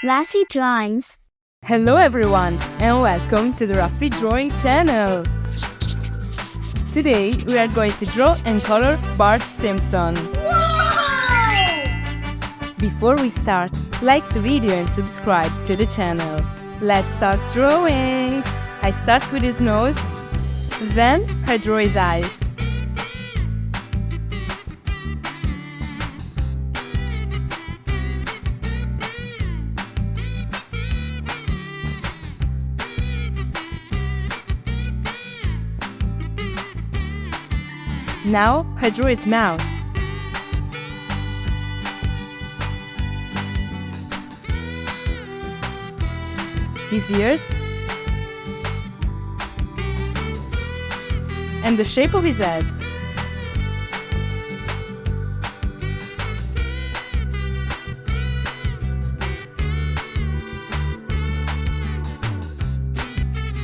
Raffy Drawings. Hello everyone and welcome to the Raffy Drawing channel. Today we are going to draw and color Bart Simpson. Before we start, like the video and subscribe to the channel. Let's start drawing. I start with his nose, then I draw his eyes. Now I draw his mouth. His ears and the shape of his head.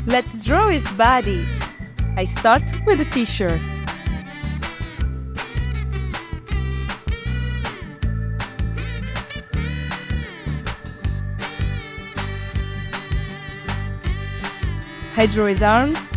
Let's draw his body. I start with a t-shirt. I draw his arms,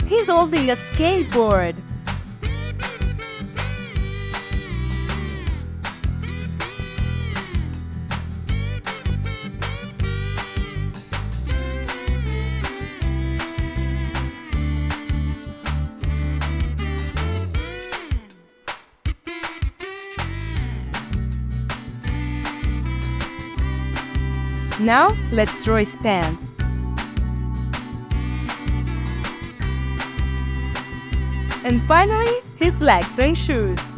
he's holding a skateboard. Now, let's draw his pants. And finally, his legs and shoes.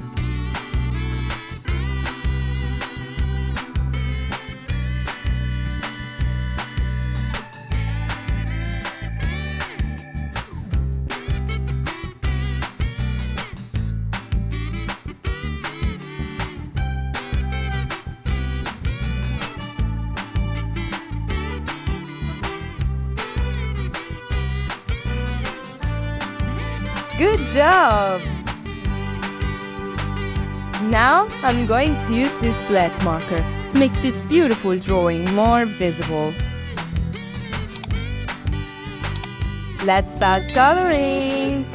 Good job! Now I'm going to use this black marker to make this beautiful drawing more visible. Let's start coloring!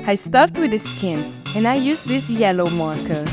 I start with the skin and I use this yellow marker.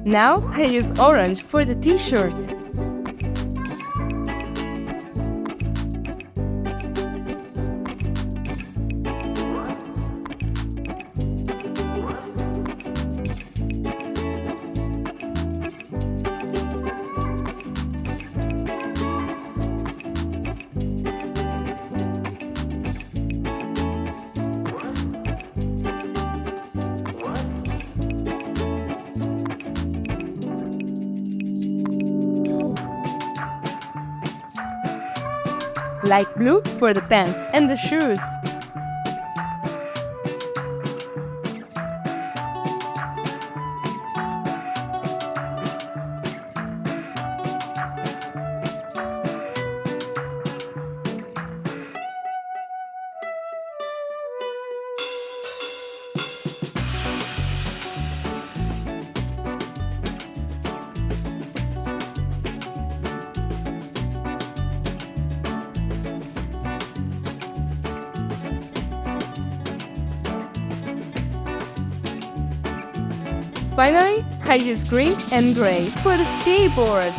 Now I use orange for the t-shirt. light blue for the pants and the shoes. Finally, I use green and gray for the skateboard.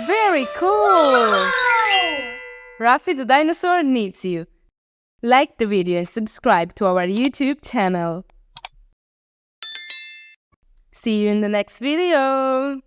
Very cool! Wow! Raffy the dinosaur needs you. Like the video and subscribe to our YouTube channel. See you in the next video!